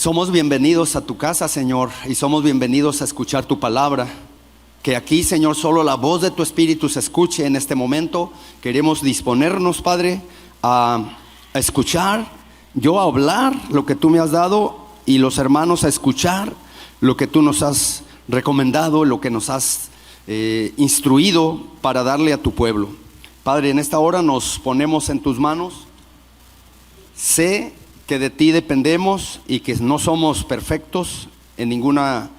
Somos bienvenidos a tu casa, Señor, y somos bienvenidos a escuchar tu palabra. Que aquí, Señor, solo la voz de tu Espíritu se escuche en este momento. Queremos disponernos, Padre, a escuchar, yo a hablar lo que tú me has dado y los hermanos a escuchar lo que tú nos has recomendado, lo que nos has instruido para darle a tu pueblo. Padre, en esta hora nos ponemos en tus manos. Sé que de ti dependemos y que no somos perfectos en ninguna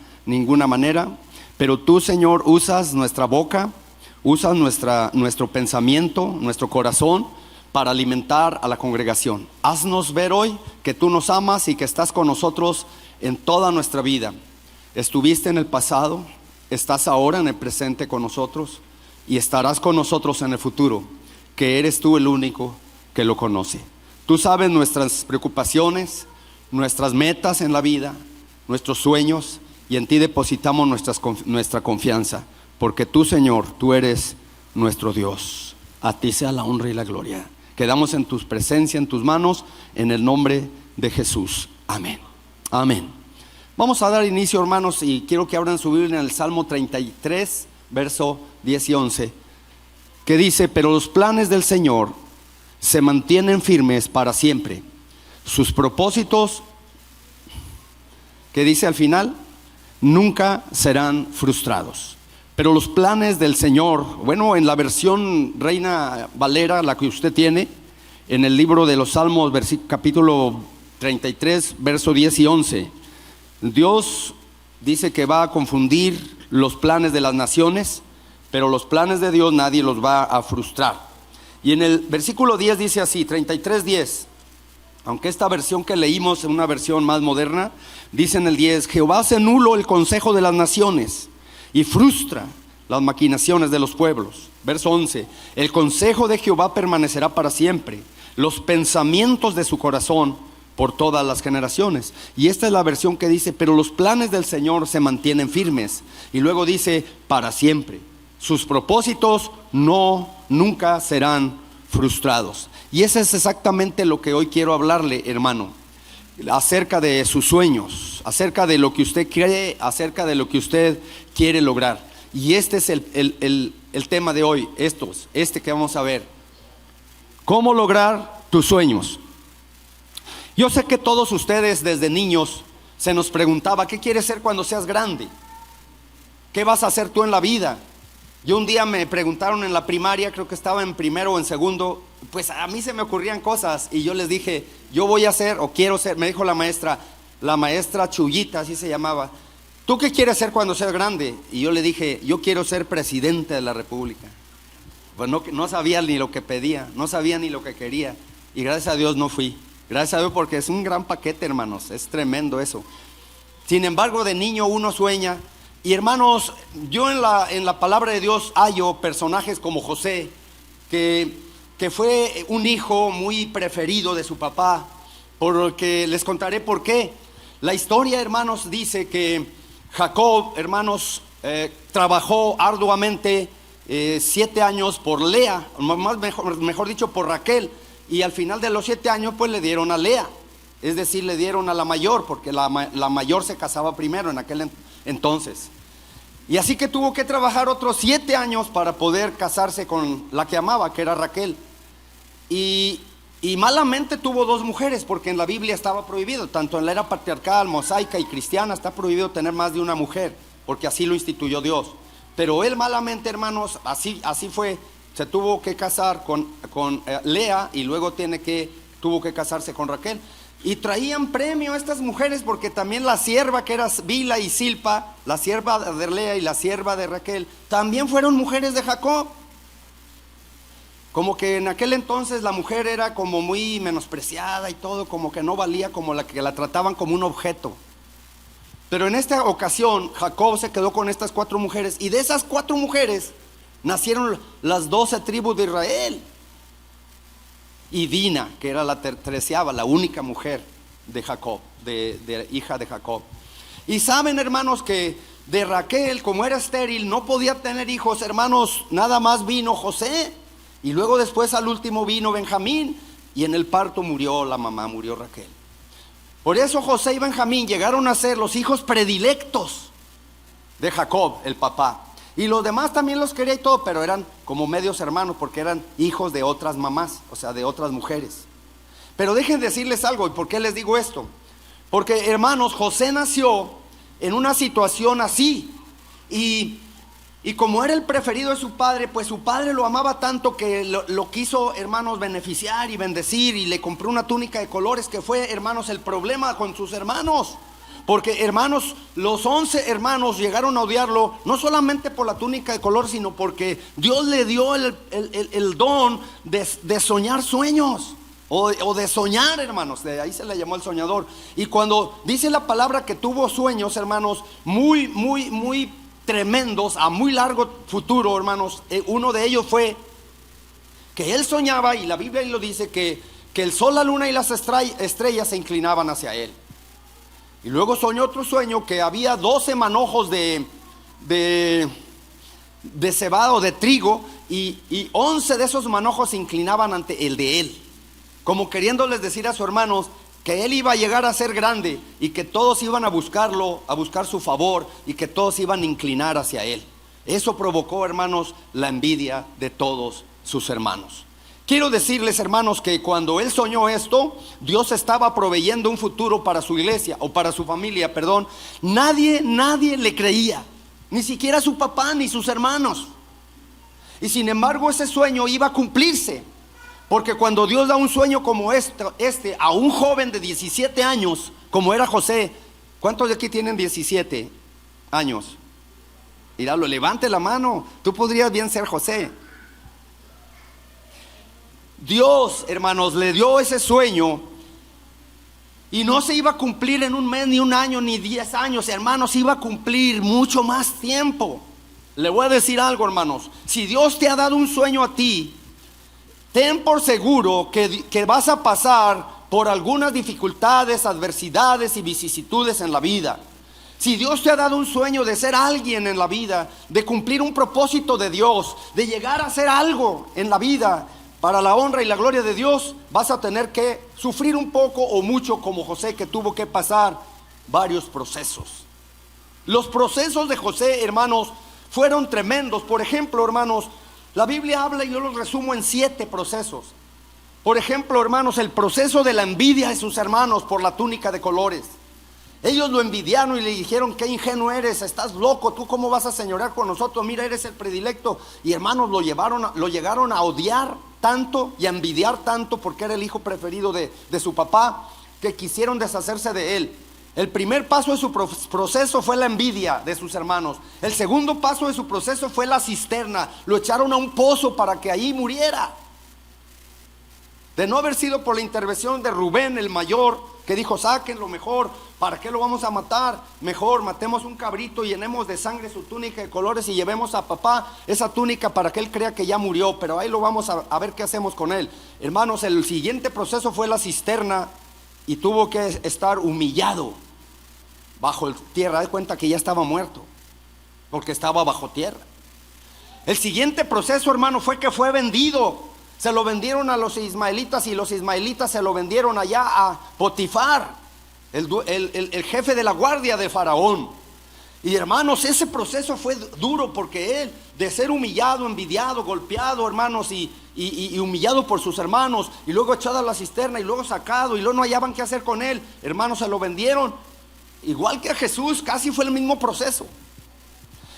manera, pero tú, Señor, usas nuestra boca, usas nuestro pensamiento, nuestro corazón para alimentar a la congregación. Haznos ver hoy que tú nos amas y que estás con nosotros en toda nuestra vida. Estuviste en el pasado, estás ahora en el presente con nosotros y estarás con nosotros en el futuro, que eres tú el único que lo conoce. Tú sabes nuestras preocupaciones, nuestras metas en la vida, nuestros sueños, y en ti depositamos nuestra confianza, porque tú, Señor, tú eres nuestro Dios. A ti sea la honra y la gloria. Quedamos en tu presencia, en tus manos, en el nombre de Jesús. Amén. Amén. Vamos a dar inicio, hermanos, y quiero que abran su Biblia en el Salmo 33, verso 10 y 11, que dice: pero los planes del Señor se mantienen firmes para siempre. Sus propósitos, que dice al final, nunca serán frustrados. Pero los planes del Señor, bueno, en la versión Reina Valera, la que usted tiene, en el libro de los Salmos, capítulo 33, verso 10 y 11, Dios dice que va a confundir los planes de las naciones, pero los planes de Dios nadie los va a frustrar. Y en el versículo 10 dice así, 33:10, aunque esta versión que leímos es una versión más moderna, dice en el 10: Jehová hace nulo el consejo de las naciones y frustra las maquinaciones de los pueblos. Verso 11, el consejo de Jehová permanecerá para siempre, los pensamientos de su corazón por todas las generaciones. Y esta es la versión que dice: pero los planes del Señor se mantienen firmes. Y luego dice: para siempre. Sus propósitos nunca serán frustrados. Y eso es exactamente lo que hoy quiero hablarle, hermano, acerca de sus sueños, acerca de lo que usted cree, acerca de lo que usted quiere lograr. Y este es el tema de hoy, este que vamos a ver: cómo lograr tus sueños. Yo sé que todos ustedes desde niños se nos preguntaba: ¿qué quieres ser cuando seas grande? ¿Qué vas a hacer tú en la vida? Yo un día me preguntaron en la primaria, creo que estaba en primero o en segundo, pues a mí se me ocurrían cosas y yo les dije: yo voy a ser o quiero ser. Me dijo la maestra Chuyita, así se llamaba: ¿tú qué quieres ser cuando seas grande? Y yo le dije: yo quiero ser presidente de la República. Pues no sabía ni lo que pedía, no sabía ni lo que quería, y gracias a Dios no fui. Gracias a Dios, porque es un gran paquete, hermanos, es tremendo eso. Sin embargo, de niño uno sueña. Y hermanos, yo en la palabra de Dios hallo personajes como José, que fue un hijo muy preferido de su papá, porque les contaré por qué. La historia, hermanos, dice que Jacob, hermanos, trabajó arduamente 7 años por Lea, mejor dicho, por Raquel, y al final de los 7 años pues le dieron a Lea, es decir, le dieron a la mayor, porque la mayor se casaba primero en aquel entonces. Y así que tuvo que trabajar otros 7 años para poder casarse con la que amaba, que era Raquel. Y malamente tuvo 2 mujeres, porque en la Biblia estaba prohibido, tanto en la era patriarcal, mosaica y cristiana, está prohibido tener más de una mujer, porque así lo instituyó Dios. Pero él malamente, hermanos, así fue, se tuvo que casar con Lea, y luego tuvo que casarse con Raquel. Y traían premio a estas mujeres, porque también la sierva, que era Bila y Silpa, la sierva de Lea y la sierva de Raquel, también fueron mujeres de Jacob. Como que en aquel entonces la mujer era como muy menospreciada y todo, como que no valía, como la que la trataban como un objeto. Pero en esta ocasión Jacob se quedó con estas 4 mujeres, y de esas 4 mujeres nacieron las 12 tribus de Israel. Y Dina, que era la 13ª, la única mujer de Jacob, de hija de Jacob. Y saben, hermanos, que de Raquel, como era estéril, no podía tener hijos, hermanos, nada más vino José, y luego después al último vino Benjamín, y en el parto murió la mamá, murió Raquel. Por eso José y Benjamín llegaron a ser los hijos predilectos de Jacob, el papá. Y los demás también los quería y todo, pero eran como medios hermanos, porque eran hijos de otras mamás, o sea, de otras mujeres. Pero dejen decirles algo. ¿Y por qué les digo esto? Porque, hermanos, José nació en una situación así. Y como era el preferido de su padre, pues su padre lo amaba tanto que lo quiso, hermanos, beneficiar y bendecir, y le compró una túnica de colores, que fue, hermanos, el problema con sus hermanos. Porque, hermanos, los 11 hermanos llegaron a odiarlo, no solamente por la túnica de color, sino porque Dios le dio el don de soñar sueños, o de soñar, hermanos. De ahí se le llamó el soñador. Y cuando dice la palabra que tuvo sueños, hermanos, muy tremendos, a muy largo futuro, hermanos, uno de ellos fue que él soñaba, y la Biblia lo dice, que el sol, la luna y las estrellas se inclinaban hacia él. Y luego soñó otro sueño, que había 12 manojos de cebada o de trigo, y 11 de esos manojos se inclinaban ante el de él, como queriéndoles decir a sus hermanos que él iba a llegar a ser grande, y que todos iban a buscarlo, a buscar su favor, y que todos iban a inclinar hacia él. Eso provocó, hermanos, la envidia de todos sus hermanos. Quiero decirles, hermanos, que cuando él soñó esto, Dios estaba proveyendo un futuro para su iglesia, o para su familia, perdón. Nadie le creía, ni siquiera su papá ni sus hermanos. Y sin embargo ese sueño iba a cumplirse, porque cuando Dios da un sueño como este a un joven de 17 años, como era José. ¿Cuántos de aquí tienen 17 años? Míralo, levante la mano. Tú podrías bien ser José. Dios, hermanos, le dio ese sueño, y no se iba a cumplir en un mes, ni un año, ni 10 años, hermanos. Se iba a cumplir mucho más tiempo. Le voy a decir algo, hermanos. Si Dios te ha dado un sueño a ti, ten por seguro que vas a pasar por algunas dificultades, adversidades y vicisitudes en la vida. Si Dios te ha dado un sueño de ser alguien en la vida, de cumplir un propósito de Dios, de llegar a ser algo en la vida para la honra y la gloria de Dios, vas a tener que sufrir un poco o mucho, como José, que tuvo que pasar varios procesos. Los procesos de José, hermanos, fueron tremendos. Por ejemplo, hermanos, la Biblia habla, y yo los resumo en 7 procesos. Por ejemplo, hermanos, el proceso de la envidia de sus hermanos por la túnica de colores. Ellos lo envidiaron y le dijeron: qué ingenuo eres, estás loco, tú cómo vas a señorear con nosotros, mira, eres el predilecto. Y, hermanos, lo llegaron a odiar tanto y a envidiar tanto, porque era el hijo preferido de su papá, que quisieron deshacerse de él. El primer paso de su proceso fue la envidia de sus hermanos. El segundo paso de su proceso fue la cisterna. Lo echaron a un pozo para que allí muriera. De no haber sido por la intervención de Rubén, el mayor, que dijo: sáquenlo mejor, ¿para qué lo vamos a matar? Mejor matemos un cabrito, llenemos de sangre su túnica de colores y llevemos a papá esa túnica para que él crea que ya murió, pero ahí lo vamos a ver qué hacemos con él. Hermanos, el siguiente proceso fue la cisterna, y tuvo que estar humillado bajo tierra. De cuenta que ya estaba muerto, porque estaba bajo tierra. El siguiente proceso, hermano, fue que fue vendido. Se lo vendieron a los ismaelitas, y los ismaelitas se lo vendieron allá a Potifar, el jefe de la guardia de Faraón. Y, hermanos, ese proceso fue duro, porque él, de ser humillado, envidiado, golpeado, hermanos, y humillado por sus hermanos, y luego echado a la cisterna, y luego sacado, y luego no hallaban qué hacer con él, hermanos, se lo vendieron. Igual que a Jesús, casi fue el mismo proceso.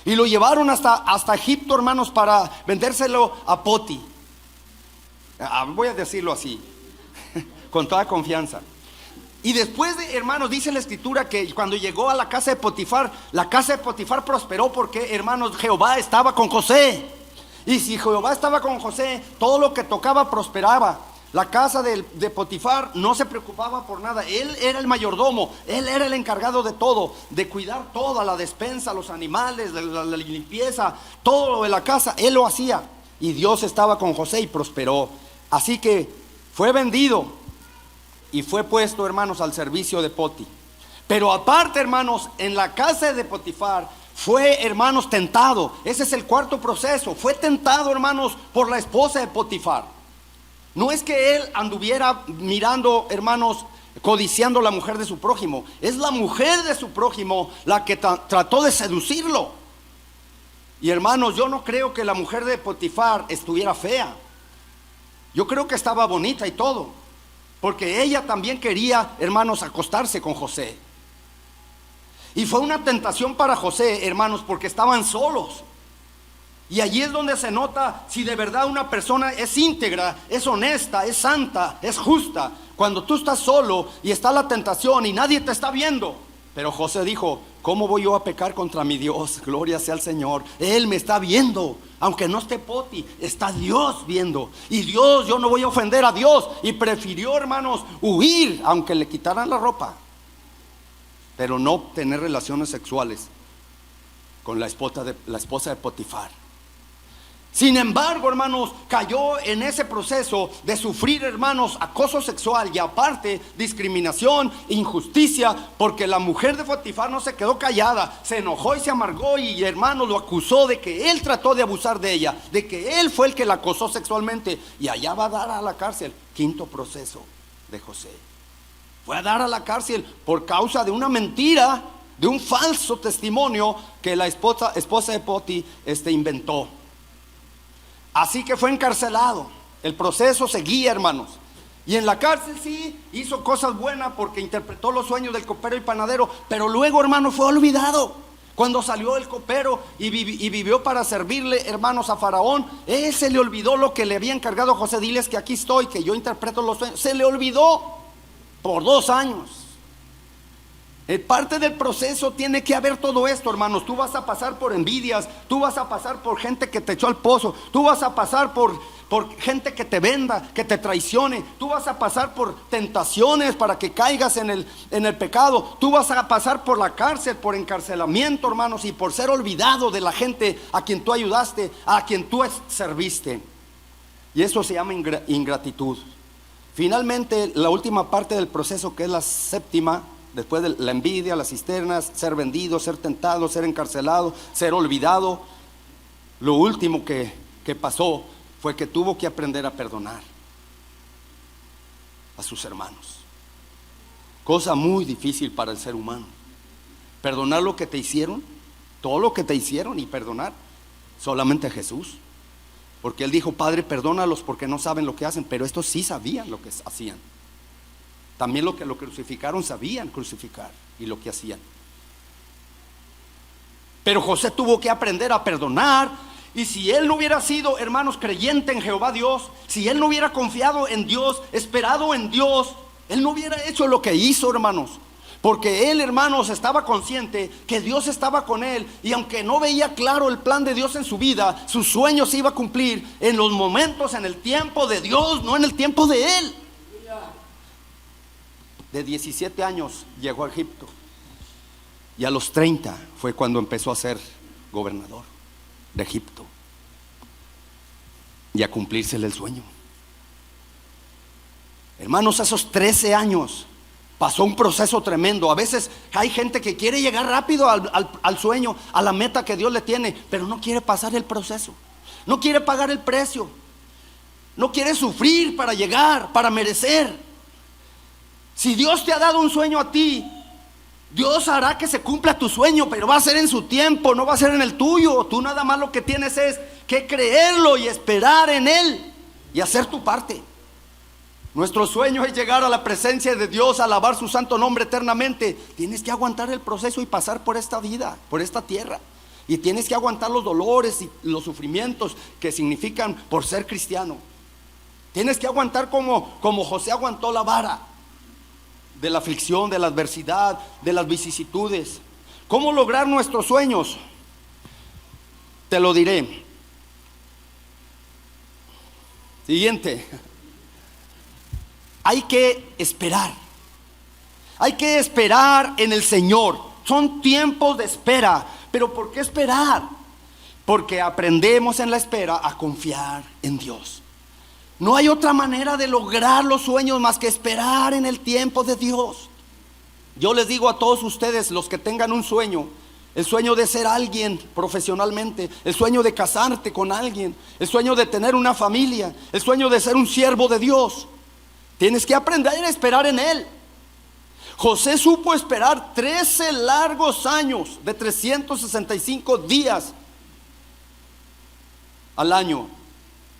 Y lo llevaron hasta Egipto, hermanos, para vendérselo a Poti. Voy a decirlo así, con toda confianza. Y después, hermanos, dice la escritura que cuando llegó a la casa de Potifar, la casa de Potifar prosperó, porque, hermanos, Jehová estaba con José. Y si Jehová estaba con José, todo lo que tocaba prosperaba. La casa de Potifar no se preocupaba por nada. Él era el mayordomo, él era el encargado de todo, de cuidar toda la despensa, los animales, la limpieza, todo lo de la casa, él lo hacía. Y Dios estaba con José y prosperó. Así que fue vendido y fue puesto, hermanos, al servicio de Poti. Pero aparte, hermanos, en la casa de Potifar fue, hermanos, tentado. Ese es el cuarto proceso. Fue tentado, hermanos, por la esposa de Potifar. No es que él anduviera mirando, hermanos, codiciando la mujer de su prójimo. Es la mujer de su prójimo la que trató de seducirlo. Y hermanos, yo no creo que la mujer de Potifar estuviera fea. Yo creo que estaba bonita y todo, porque ella también quería, hermanos, acostarse con José. Y fue una tentación para José, hermanos, porque estaban solos. Y allí es donde se nota si de verdad una persona es íntegra, es honesta, es santa, es justa. Cuando tú estás solo y está la tentación y nadie te está viendo. Pero José dijo: ¿cómo voy yo a pecar contra mi Dios? Gloria sea al Señor. Él me está viendo, aunque no esté Poti, está Dios viendo. Y Dios, yo no voy a ofender a Dios. Y prefirió, hermanos, huir, aunque le quitaran la ropa, pero no tener relaciones sexuales con la esposa de Potifar. Sin embargo, hermanos, cayó en ese proceso de sufrir, hermanos, acoso sexual y aparte discriminación, injusticia, porque la mujer de Potifar no se quedó callada, se enojó y se amargó y, hermanos, lo acusó de que él trató de abusar de ella, de que él fue el que la acosó sexualmente, y allá va a dar a la cárcel. Quinto proceso de José. Fue a dar a la cárcel por causa de una mentira, de un falso testimonio que la esposa de Poti inventó. Así que fue encarcelado. El proceso seguía, hermanos. Y en la cárcel sí hizo cosas buenas porque interpretó los sueños del copero y panadero. Pero luego, hermanos, fue olvidado. Cuando salió el copero y vivió para servirle, hermanos, a Faraón, se le olvidó lo que le había encargado a José. Diles que aquí estoy, que yo interpreto los sueños. Se le olvidó por 2 años. Parte del proceso tiene que haber todo esto, hermanos. Tú vas a pasar por envidias, tú vas a pasar por gente que te echó al pozo, tú vas a pasar por gente que te venda, que te traicione, tú vas a pasar por tentaciones para que caigas en el pecado, tú vas a pasar por la cárcel, por encarcelamiento, hermanos, y por ser olvidado de la gente a quien tú ayudaste, a quien tú serviste. Y eso se llama ingratitud. Finalmente, la última parte del proceso, que es la séptima, después de la envidia, las cisternas, ser vendido, ser tentado, ser encarcelado, ser olvidado, lo último que pasó fue que tuvo que aprender a perdonar a sus hermanos. Cosa muy difícil para el ser humano. Perdonar lo que te hicieron, todo lo que te hicieron, y perdonar solamente a Jesús. Porque Él dijo: Padre, perdónalos porque no saben lo que hacen. Pero estos sí sabían lo que hacían. También lo que lo crucificaron sabían crucificar y lo que hacían. Pero José tuvo que aprender a perdonar. Y si él no hubiera sido, hermanos, creyente en Jehová Dios, si él no hubiera confiado en Dios, esperado en Dios, él no hubiera hecho lo que hizo, hermanos. Porque él, hermanos, estaba consciente que Dios estaba con él. Y aunque no veía claro el plan de Dios en su vida, sus sueños se iba a cumplir en los momentos, en el tiempo de Dios, no en el tiempo de él. De 17 años llegó a Egipto, y a los 30 fue cuando empezó a ser gobernador de Egipto y a cumplírsele el sueño. Hermanos, esos 13 años pasó un proceso tremendo. A veces hay gente que quiere llegar rápido al sueño, a la meta que Dios le tiene, pero no quiere pasar el proceso, no quiere pagar el precio, no quiere sufrir para llegar, para merecer. Si Dios te ha dado un sueño a ti, Dios hará que se cumpla tu sueño, pero va a ser en su tiempo, no va a ser en el tuyo. Tú nada más lo que tienes es que creerlo y esperar en Él y hacer tu parte. Nuestro sueño es llegar a la presencia de Dios, alabar su santo nombre eternamente. Tienes que aguantar el proceso y pasar por esta vida, por esta tierra. Y tienes que aguantar los dolores y los sufrimientos que significan por ser cristiano. Tienes que aguantar como José aguantó la vara de la aflicción, de la adversidad, de las vicisitudes. ¿Cómo lograr nuestros sueños? Te lo diré. Siguiente. Hay que esperar. Hay que esperar en el Señor. Son tiempos de espera. ¿Pero por qué esperar? Porque aprendemos en la espera a confiar en Dios. No hay otra manera de lograr los sueños más que esperar en el tiempo de Dios. Yo les digo a todos ustedes, los que tengan un sueño, el sueño de ser alguien profesionalmente, el sueño de casarte con alguien, el sueño de tener una familia, el sueño de ser un siervo de Dios, tienes que aprender a esperar en Él. José supo esperar 13 largos años de 365 días al año,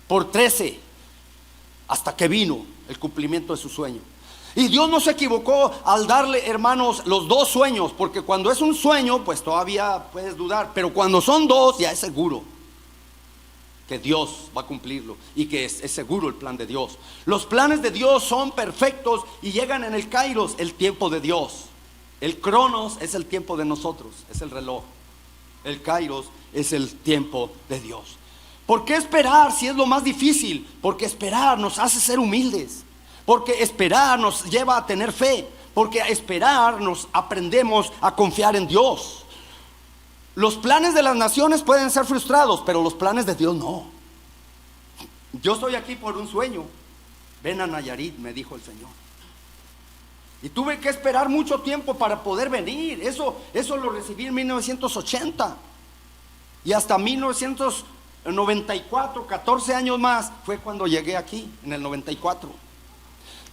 por 13, hasta que vino el cumplimiento de su sueño. Y Dios no se equivocó al darle, hermanos, los dos sueños, porque cuando es un sueño, pues todavía puedes dudar, pero cuando son dos, ya es seguro que Dios va a cumplirlo y que es seguro el plan de Dios. Los planes de Dios son perfectos y llegan en el Kairos, el tiempo de Dios. El Cronos es el tiempo de nosotros, es el reloj. El Kairos es el tiempo de Dios. ¿Por qué esperar si es lo más difícil? Porque esperar nos hace ser humildes. Porque esperar nos lleva a tener fe. Porque a esperar nos aprendemos a confiar en Dios. Los planes de las naciones pueden ser frustrados, pero los planes de Dios no. Yo estoy aquí por un sueño. Ven a Nayarit, me dijo el Señor. Y tuve que esperar mucho tiempo para poder venir. Eso lo recibí en 1980. Y hasta 1994, 14 años más, fue cuando llegué aquí, en el 94.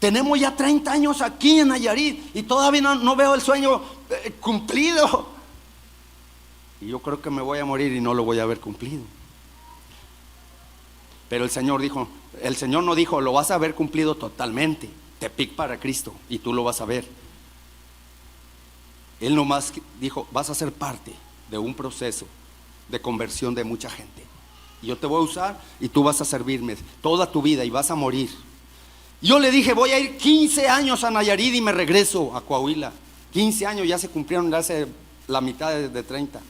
Tenemos ya 30 años aquí en Nayarit y todavía no veo el sueño cumplido. Y yo creo que me voy a morir y no lo voy a ver cumplido. Pero el Señor no dijo, lo vas a ver cumplido totalmente. Te pic para Cristo y tú lo vas a ver. Él nomás dijo, vas a ser parte de un proceso de conversión de mucha gente. Y yo te voy a usar y tú vas a servirme toda tu vida y vas a morir. Yo le dije, voy a ir 15 años a Nayarit y me regreso a Coahuila. 15 años ya se cumplieron, hace la mitad de 30.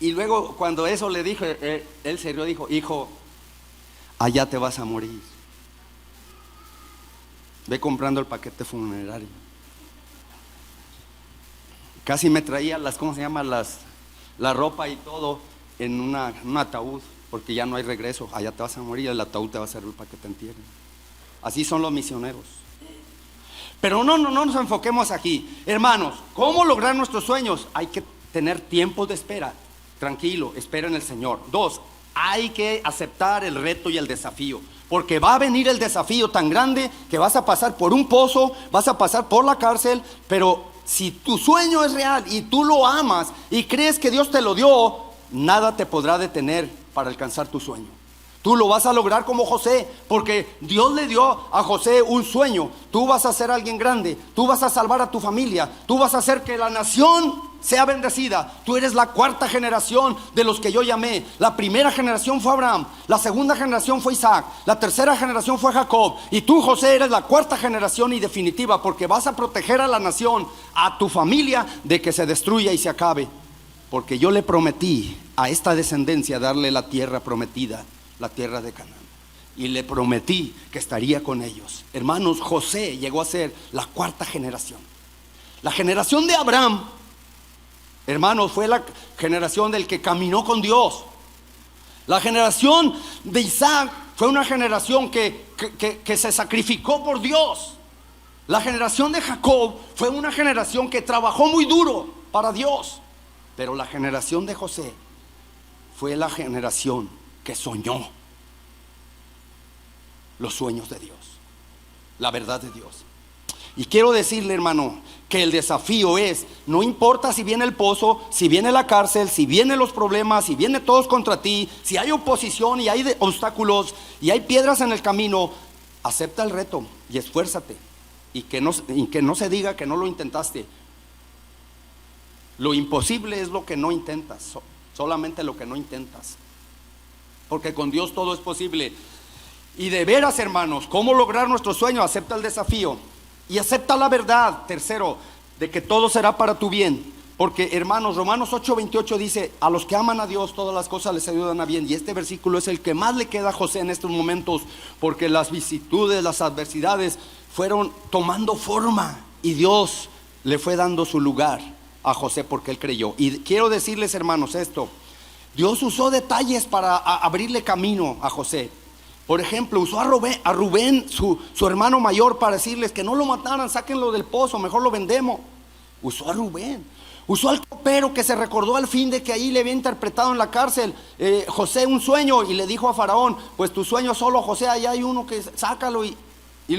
Y luego cuando eso le dije, él se rió, dijo, hijo, allá te vas a morir. Ve comprando el paquete funerario. Casi me traía ¿cómo se llama? La ropa y todo en un ataúd, porque ya no hay regreso. Allá te vas a morir, el ataúd te va a servir para que te entierren. Así son los misioneros. Pero no nos enfoquemos aquí. Hermanos, ¿cómo lograr nuestros sueños? Hay que tener tiempos de espera. Tranquilo, espera en el Señor. 2, hay que aceptar el reto y el desafío, porque va a venir el desafío tan grande que vas a pasar por un pozo, vas a pasar por la cárcel. Pero si tu sueño es real y tú lo amas y crees que Dios te lo dio, nada te podrá detener para alcanzar tu sueño. Tú lo vas a lograr como José, porque Dios le dio a José un sueño. Tú vas a ser alguien grande, tú vas a salvar a tu familia, tú vas a hacer que la nación sea bendecida. Tú eres la cuarta generación de los que yo llamé. La primera generación fue Abraham, la segunda generación fue Isaac, la tercera generación fue Jacob. Y tú, José, eres la cuarta generación y definitiva, porque vas a proteger a la nación, a tu familia, de que se destruya y se acabe. Porque yo le prometí a esta descendencia darle la tierra prometida, la tierra de Canaán, y le prometí que estaría con ellos. Hermanos, José llegó a ser la cuarta generación. La generación de Abraham, hermanos, fue la generación del que caminó con Dios. La generación de Isaac fue una generación que se sacrificó por Dios. La generación de Jacob fue una generación que trabajó muy duro para Dios. Pero la generación de José fue la generación que soñó los sueños de Dios, la verdad de Dios. Y quiero decirle, hermano, que el desafío es, no importa si viene el pozo, si viene la cárcel, si vienen los problemas, si vienen todos contra ti, si hay oposición y hay obstáculos y hay piedras en el camino, acepta el reto y esfuérzate, y que no se diga que no lo intentaste. Lo imposible es lo que no intentas, solamente lo que no intentas, porque con Dios todo es posible. Y de veras, hermanos, ¿cómo lograr nuestro sueño? Acepta el desafío y acepta la verdad. Tercero, de que todo será para tu bien. Porque, hermanos, Romanos 8:28 dice, a los que aman a Dios todas las cosas les ayudan a bien. Y este versículo es el que más le queda a José en estos momentos, porque las vicisitudes, las adversidades fueron tomando forma y Dios le fue dando su lugar a José porque él creyó. Y quiero decirles, hermanos, esto: Dios usó detalles para abrirle camino a José. Por ejemplo, usó a Rubén, su hermano mayor, para decirles que no lo mataran, sáquenlo del pozo, mejor lo vendemos. Usó a Rubén. Usó al copero, que se recordó al fin de que ahí le había interpretado en la cárcel José un sueño, y le dijo a Faraón, pues tu sueño solo, José, allá hay uno, que sácalo. Y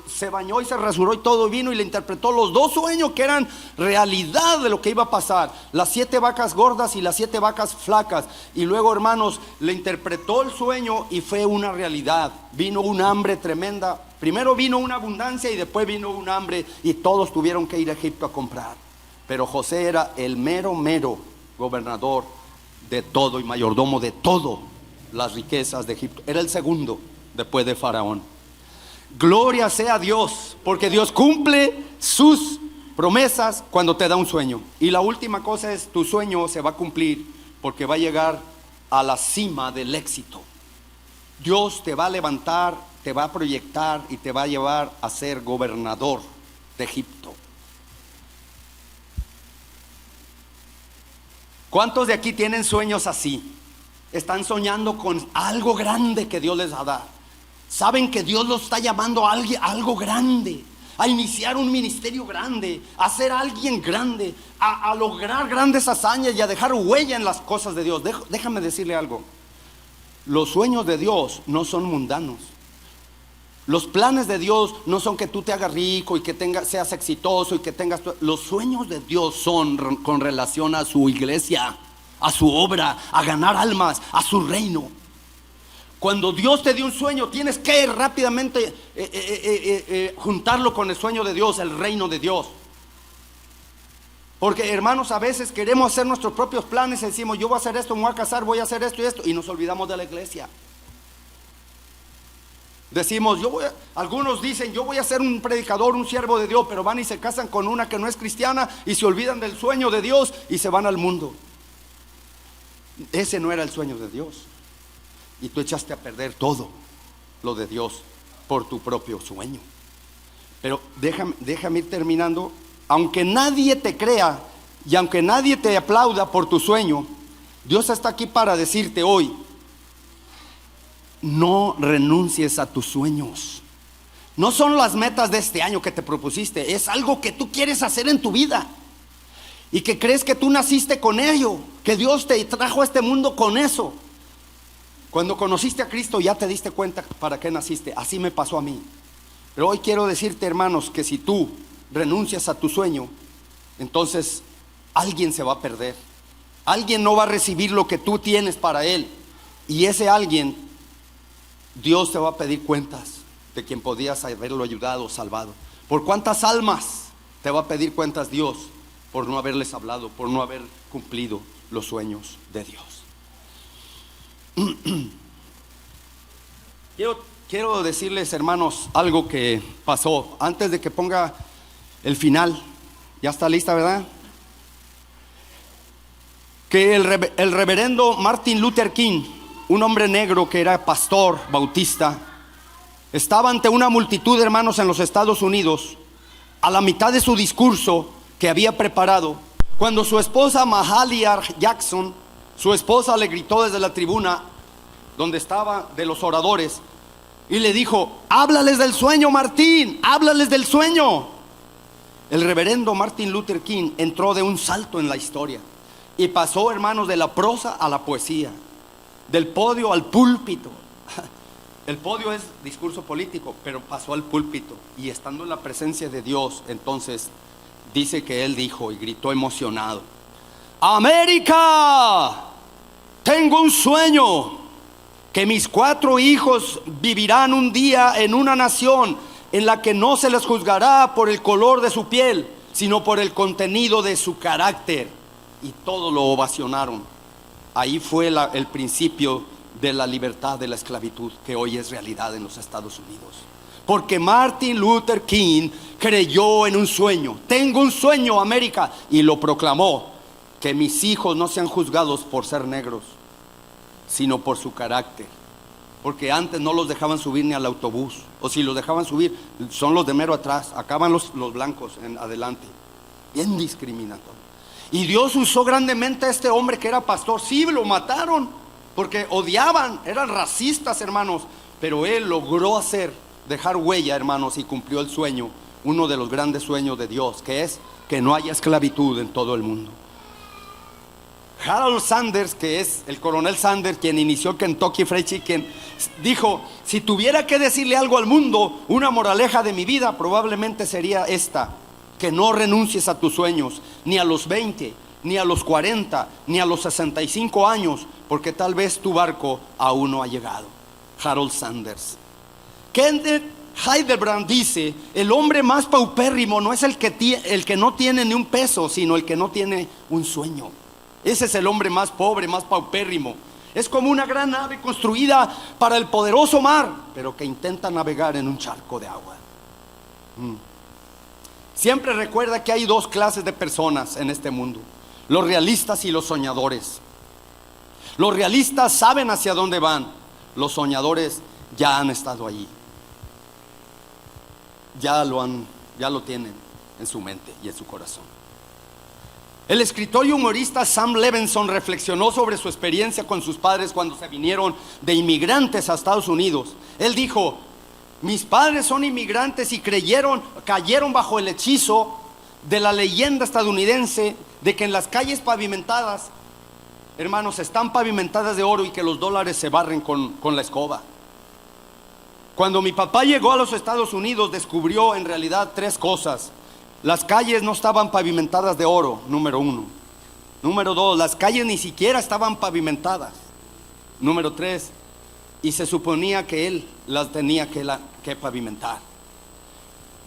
se bañó y se rasuró y todo, vino y le interpretó los dos sueños que eran realidad de lo que iba a pasar: las 7 vacas gordas y las 7 vacas flacas. Y luego, hermanos, le interpretó el sueño y fue una realidad. Vino un hambre tremenda. Primero vino una abundancia y después vino un hambre, y todos tuvieron que ir a Egipto a comprar. Pero José era el mero gobernador de todo y mayordomo de todo las riquezas de Egipto. Era el segundo después de Faraón. Gloria sea a Dios, porque Dios cumple sus promesas cuando te da un sueño. Y la última cosa es: tu sueño se va a cumplir porque va a llegar a la cima del éxito. Dios te va a levantar, te va a proyectar y te va a llevar a ser gobernador de Egipto. ¿Cuántos de aquí tienen sueños así? Están soñando con algo grande que Dios les va a dar. Saben que Dios los está llamando a algo grande, a iniciar un ministerio grande, a ser alguien grande, a lograr grandes hazañas y a dejar huella en las cosas de Dios. Déjame decirle algo: los sueños de Dios no son mundanos. Los planes de Dios no son que tú te hagas rico y que seas exitoso y que tengas... Los sueños de Dios son con relación a su iglesia, a su obra, a ganar almas, a su reino. Cuando Dios te dio un sueño, tienes que rápidamente juntarlo con el sueño de Dios, el reino de Dios. Porque, hermanos, a veces queremos hacer nuestros propios planes y decimos: yo voy a hacer esto, me voy a casar, voy a hacer esto y esto, y nos olvidamos de la iglesia. Decimos, algunos dicen: yo voy a ser un predicador, un siervo de Dios, pero van y se casan con una que no es cristiana y se olvidan del sueño de Dios y se van al mundo. Ese no era el sueño de Dios, y tú echaste a perder todo lo de Dios por tu propio sueño. Pero déjame ir terminando. Aunque nadie te crea y aunque nadie te aplauda por tu sueño, Dios está aquí para decirte hoy: no renuncies a tus sueños. No son las metas de este año que te propusiste, es algo que tú quieres hacer en tu vida y que crees que tú naciste con ello, que Dios te trajo a este mundo con eso. Cuando conociste a Cristo ya te diste cuenta para qué naciste. Así me pasó a mí. Pero hoy quiero decirte, hermanos, que si tú renuncias a tu sueño, entonces alguien se va a perder. Alguien no va a recibir lo que tú tienes para él, y ese alguien, Dios te va a pedir cuentas de quien podías haberlo ayudado, salvado. ¿Por cuántas almas te va a pedir cuentas Dios por no haberles hablado, por no haber cumplido los sueños de Dios? Quiero decirles, hermanos, algo que pasó antes de que ponga el final. Ya está lista, ¿verdad? Que el reverendo Martin Luther King, un hombre negro que era pastor bautista, estaba ante una multitud, hermanos, en los Estados Unidos, a la mitad de su discurso que había preparado, cuando su esposa Mahalia Jackson, su esposa, le gritó desde la tribuna donde estaba de los oradores y le dijo: háblales del sueño, Martín, háblales del sueño. El reverendo Martin Luther King entró de un salto en la historia y pasó, hermanos, de la prosa a la poesía, del podio al púlpito. El podio es discurso político, pero pasó al púlpito, y estando en la presencia de Dios, entonces dice que él dijo y gritó emocionado: América, tengo un sueño, que mis 4 hijos vivirán un día en una nación en la que no se les juzgará por el color de su piel, sino por el contenido de su carácter. Y todos lo ovacionaron. Ahí fue el principio de la libertad de la esclavitud, que hoy es realidad en los Estados Unidos, porque Martin Luther King creyó en un sueño. Tengo un sueño, América, y lo proclamó: que mis hijos no sean juzgados por ser negros, sino por su carácter. Porque antes no los dejaban subir ni al autobús, o si los dejaban subir, son los de mero atrás, acaban los blancos en adelante. Bien discriminatorio. Y Dios usó grandemente a este hombre que era pastor. Sí, lo mataron porque odiaban, eran racistas, hermanos, pero él logró dejar huella, hermanos, y cumplió el sueño, uno de los grandes sueños de Dios, que es que no haya esclavitud en todo el mundo. Harold Sanders, que es el coronel Sanders, quien inició Kentucky Fried Chicken, dijo: si tuviera que decirle algo al mundo, una moraleja de mi vida, probablemente sería esta: que no renuncies a tus sueños, ni a los 20, ni a los 40, ni a los 65 años, porque tal vez tu barco aún no ha llegado. Harold Sanders. Kenneth Hildebrand dice: el hombre más paupérrimo no es el que no tiene ni un peso, sino el que no tiene un sueño. Ese es el hombre más pobre, más paupérrimo. Es como una gran nave construida para el poderoso mar, pero que intenta navegar en un charco de agua. Siempre recuerda que hay dos clases de personas en este mundo: los realistas y los soñadores. Los realistas saben hacia dónde van. Los soñadores ya han estado allí. Ya lo tienen en su mente y en su corazón. El escritor y humorista Sam Levinson reflexionó sobre su experiencia con sus padres cuando se vinieron de inmigrantes a Estados Unidos. Él dijo: mis padres son inmigrantes y cayeron bajo el hechizo de la leyenda estadounidense de que en las calles pavimentadas, hermanos, están pavimentadas de oro y que los dólares se barren con la escoba. Cuando mi papá llegó a los Estados Unidos, descubrió en realidad tres cosas. Las calles no estaban pavimentadas de oro, número uno. Número dos, las calles ni siquiera estaban pavimentadas. Número tres, y se suponía que él las tenía que pavimentar.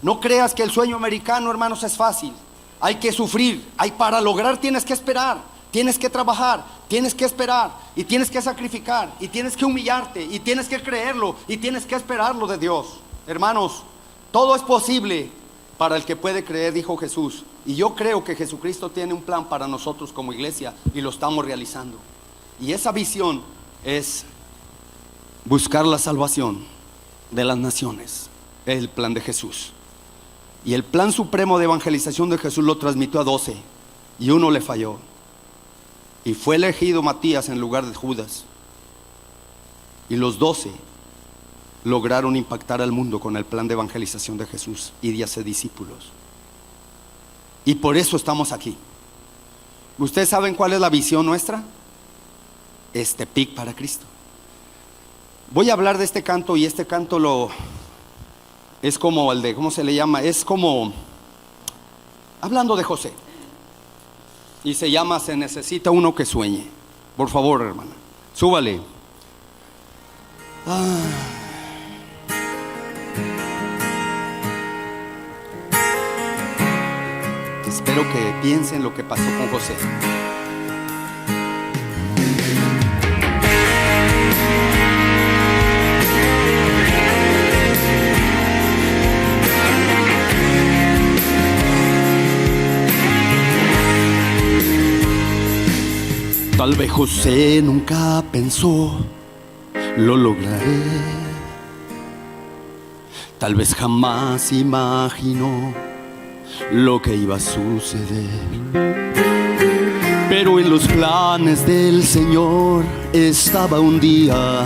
No creas que el sueño americano, hermanos, es fácil. Hay que sufrir, para lograr tienes que esperar, tienes que trabajar, tienes que esperar, y tienes que sacrificar, y tienes que humillarte, y tienes que creerlo, y tienes que esperarlo de Dios. Hermanos, todo es posible para el que puede creer, dijo Jesús. Y yo creo que Jesucristo tiene un plan para nosotros como iglesia, y lo estamos realizando. Y esa visión es buscar la salvación de las naciones. Es el plan de Jesús. Y el plan supremo de evangelización de Jesús lo transmitió a 12, y uno le falló. Y fue elegido Matías en lugar de Judas. Y los 12 lograron impactar al mundo con el plan de evangelización de Jesús y de hacer discípulos. Y por eso estamos aquí. ¿Ustedes saben cuál es la visión nuestra? Tepic para Cristo. Voy a hablar de este canto, y este canto es como el de, ¿cómo se le llama? Es como hablando de José. Y se llama Se necesita uno que sueñe. Por favor, hermana, súbale. Espero que piensen lo que pasó con José. Tal vez José nunca pensó: lo lograré. Tal vez jamás imaginó lo que iba a suceder. Pero en los planes del Señor estaba un día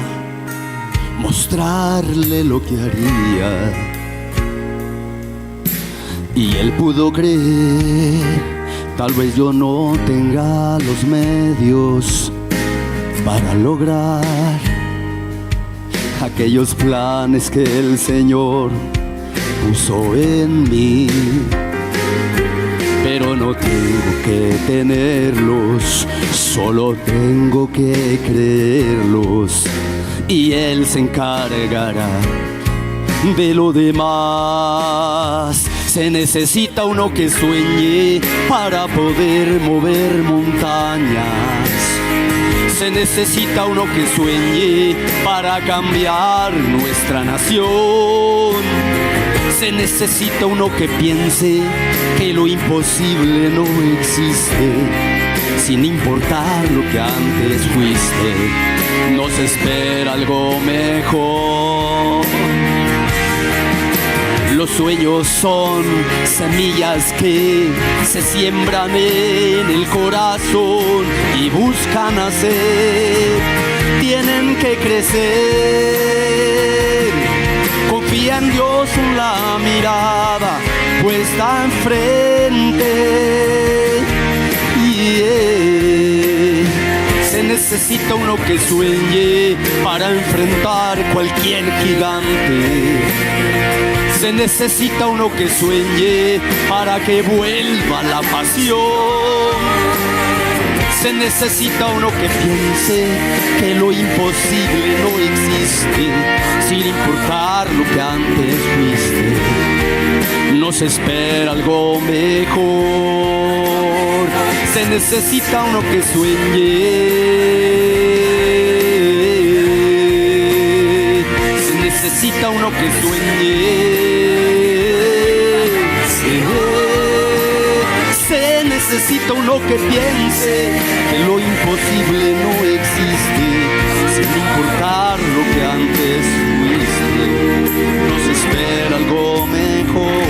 mostrarle lo que haría. Y él pudo creer: tal vez yo no tenga los medios para lograr aquellos planes que el Señor puso en mí. Pero no tengo que tenerlos, solo tengo que creerlos, y Él se encargará de lo demás. Se necesita uno que sueñe para poder mover montañas. Se necesita uno que sueñe para cambiar nuestra nación. Se necesita uno que piense que lo imposible no existe. Sin importar lo que antes fuiste, nos espera algo mejor. Los sueños son semillas que se siembran en el corazón y buscan nacer. Tienen que crecer. Confía en Dios con la mirada puesta enfrente. Yeah. necesita uno que sueñe para enfrentar cualquier gigante. Se necesita uno que sueñe para que vuelva la pasión. Se necesita uno que piense que lo imposible no existe, sin importar lo que antes fuiste. Nos espera algo mejor. Se necesita uno que sueñe. Se necesita uno que sueñe. Se necesita uno que piense que lo imposible no existe, sin importar lo que antes fuiste. Nos espera algo mejor.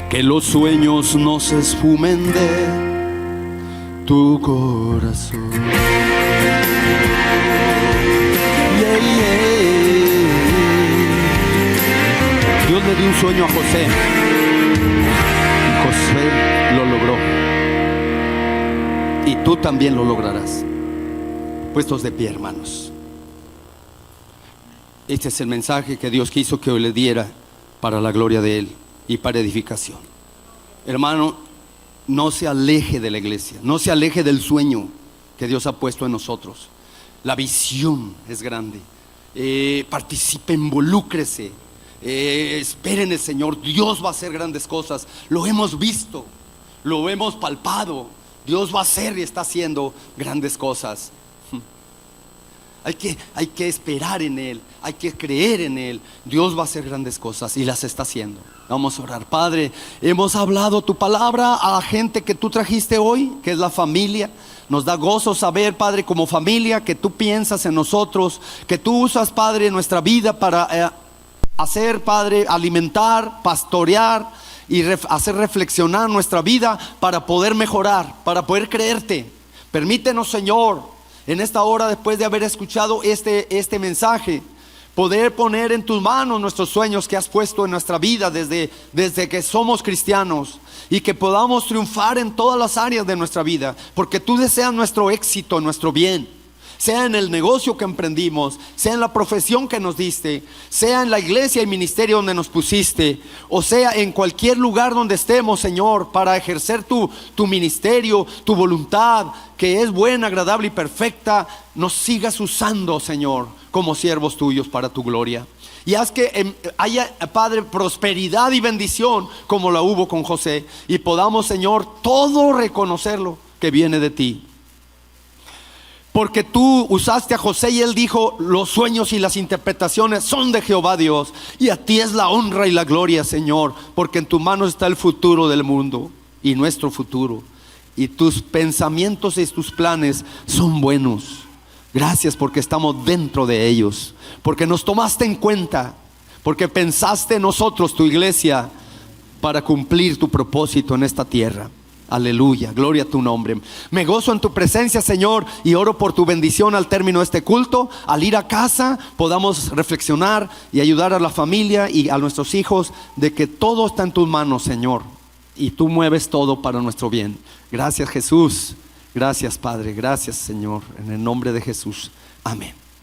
Que los sueños no se esfumen de tu corazón. Yeah, yeah. Dios le dio un sueño a José. José lo logró. Y tú también lo lograrás. Puestos de pie, hermanos. Este es el mensaje que Dios quiso que hoy le diera para la gloria de Él y para edificación. Hermano, no se aleje de la iglesia, no se aleje del sueño que Dios ha puesto en nosotros. La visión es grande. Participe, involúcrese. Esperen el Señor. Dios va a hacer grandes cosas. Lo hemos visto, lo hemos palpado. Dios va a hacer y está haciendo grandes cosas. Hay que esperar en Él, hay que creer en Él. Dios va a hacer grandes cosas y las está haciendo. Vamos a orar. Padre, hemos hablado tu palabra a la gente que tú trajiste hoy, que es la familia. Nos da gozo saber, Padre, como familia, que tú piensas en nosotros, que tú usas, Padre, nuestra vida para hacer, Padre, alimentar, pastorear y hacer reflexionar nuestra vida para poder mejorar, para poder creerte. Permítenos, Señor, en esta hora, después de haber escuchado este mensaje, poder poner en tus manos nuestros sueños que has puesto en nuestra vida desde que somos cristianos, y que podamos triunfar en todas las áreas de nuestra vida, porque tú deseas nuestro éxito, nuestro bien. Sea en el negocio que emprendimos, sea en la profesión que nos diste, sea en la iglesia y ministerio donde nos pusiste, o sea en cualquier lugar donde estemos, Señor, para ejercer tu ministerio, tu voluntad, que es buena, agradable y perfecta. Nos sigas usando, Señor, como siervos tuyos para tu gloria. Y haz que haya, Padre, prosperidad y bendición como la hubo con José, y podamos, Señor, todo reconocerlo que viene de ti. Porque tú usaste a José y él dijo: los sueños y las interpretaciones son de Jehová Dios, y a ti es la honra y la gloria, Señor, porque en tus manos está el futuro del mundo y nuestro futuro, y tus pensamientos y tus planes son buenos. Gracias porque estamos dentro de ellos, porque nos tomaste en cuenta, porque pensaste en nosotros, tu iglesia, para cumplir tu propósito en esta tierra. Aleluya, gloria a tu nombre. Me gozo en tu presencia, Señor, y oro por tu bendición al término de este culto. Al ir a casa podamos reflexionar y ayudar a la familia y a nuestros hijos, de que todo está en tus manos, Señor, y tú mueves todo para nuestro bien. Gracias, Jesús. Gracias, Padre. Gracias, Señor, en el nombre de Jesús. Amén.